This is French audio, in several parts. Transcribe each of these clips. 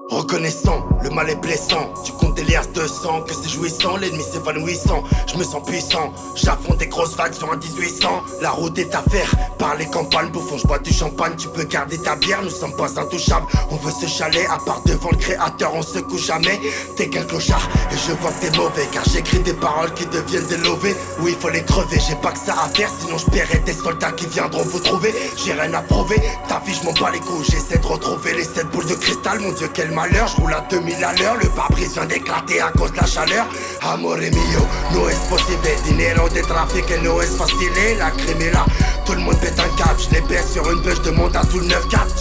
Reconnaissant, le mal est blessant. Tu comptes des liasses de sang, que c'est jouissant. L'ennemi s'évanouissant, je me sens puissant. J'affronte des grosses vagues sur un 1800. La route est à faire, par les campagnes. Bouffon, je bois du champagne, tu peux garder ta bière. Nous sommes pas intouchables, on veut se chaler. À part devant le créateur, on se couche jamais. T'es qu'un clochard, et je vois que t'es mauvais. Car j'écris des paroles qui deviennent des lovés. Oui, il faut les crever, j'ai pas que ça à faire. Sinon je paierai des soldats qui viendront vous trouver. J'ai rien à prouver, ta vie je m'en bats les couilles. J'essaie de retrouver les 7 boules de cristal. Mon Dieu, quel malheur, je roule à 2000 à l'heure. Le pare-brise vient d'éclater à cause de la chaleur. Amore mio, no es possible. Dinero de trafic et no es facile. La crime est là, tout le monde pète un câble. Je les baisse sur une bûche, demande à tout le 9-4.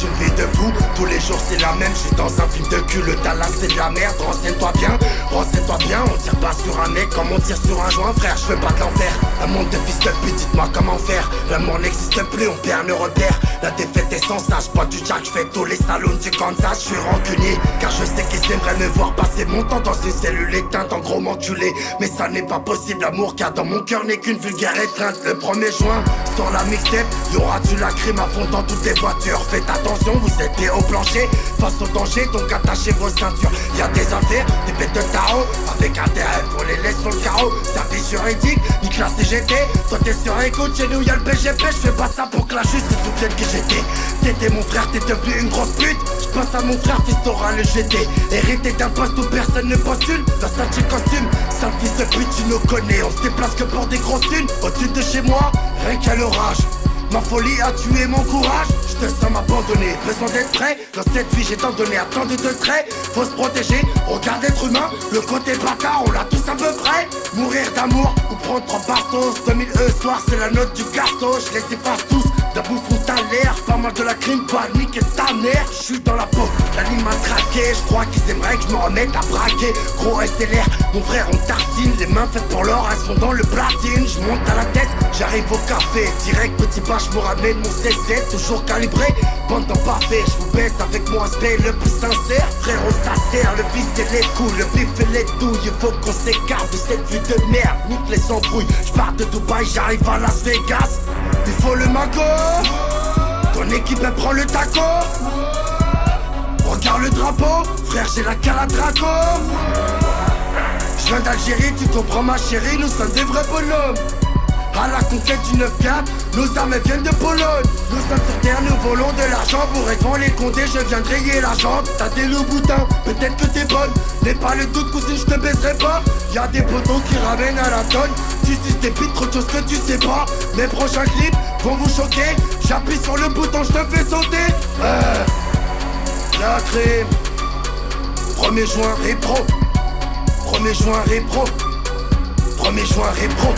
Une vie de fou, tous les jours c'est la même. Je suis dans un film de cul, le Dallas c'est de la merde. Renseigne-toi bien, on tire pas sur un mec comme on tire sur un joint. Frère, je veux pas de l'enfer, un monde de fils de pute, dites-moi comment faire. L'amour n'existe plus, on perd nos repères. La défaite est sans sage, pas du jack, j'fais tous les salons du Kansas. J'suis rancunier, car je sais qu'ils aimeraient me voir passer mon temps dans une cellule éteinte, en gros m'enculer. Mais ça n'est pas possible, l'amour qu'il y a dans mon cœur n'est qu'une vulgaire étreinte. Le 1er juin, sur la mixtape, y'aura du lacryme à fond dans toutes les voitures. Faites attention, vous êtes au plancher, face au danger, donc attachez vos ceintures. Y'a des affaires, des bêtes de tarot, avec intérêt, on les laisse sur le carreau. Service juridique, nique la CGT, toi t'es sur écoute, chez nous y'a le BGP. J'fais pas ça pour que la justice se souvienne que j'étais. T'étais mon frère, t'es devenu une grosse pute. J'passe à mon frère, fils t'auras le GT. Hérité d'un poste où personne ne postule. Versace costume, sale fils de pute, tu nous connais. On se déplace que pour des grosses thunes. Au-dessus de chez moi, rien qu'à l'orage. Ma folie a tué mon courage, je te sens m'abandonner. Besoin d'être prêt, dans cette vie j'ai tant donné, attendu de trait. Faut se protéger, regarde être humain. Le côté bâtard, on l'a tous à peu près. Mourir d'amour ou prendre 3 bastos. 2000 soir, c'est la note du gasto. Je les efface tous, d'un bouffon à l'air. Pas mal de la crime, pas niquer ta mère. Je suis dans la peau, la ligne m'a traqué. Je crois qu'ils aimeraient que je me remette à braquer. Gros SLR, mon frère on tartine. Les mains faites pour l'or, elles sont dans le platine. Je monte à la tête, j'arrive au café. Direct petit pas, je me ramène mon CZ, toujours calibré. Bande d'en parfait, je vous baisse avec mon aspect le plus sincère. Frérot ça sert, le vice et les coups, le bif et les douilles. Il faut qu'on s'écarte de cette vie de merde. Nique les embrouilles, je pars de Dubaï, j'arrive à Las Vegas. Il faut le mago, ton équipe elle prend le taco. Regarde le drapeau, frère j'ai la caladraco. Je viens d'Algérie, tu comprends ma chérie, nous sommes des vrais bonhommes. À la conquête du 9-4, nos armes viennent de Pologne. Nous sommes sur terre, nous volons de l'argent. Pour être devant les condés, je viens de rayer la jambe. T'as des loups boutins, peut-être que t'es bonne. N'aie pas le doute, cousine, je te baiserai pas. Y'a des potos qui ramènent à la tonne. Tu suces tes pites, trop de choses que tu sais pas. Mes prochains clips vont vous choquer. J'appuie sur le bouton, je te fais sauter. La crime. 1er juin, répro. 1er juin, répro. 1er juin, répro.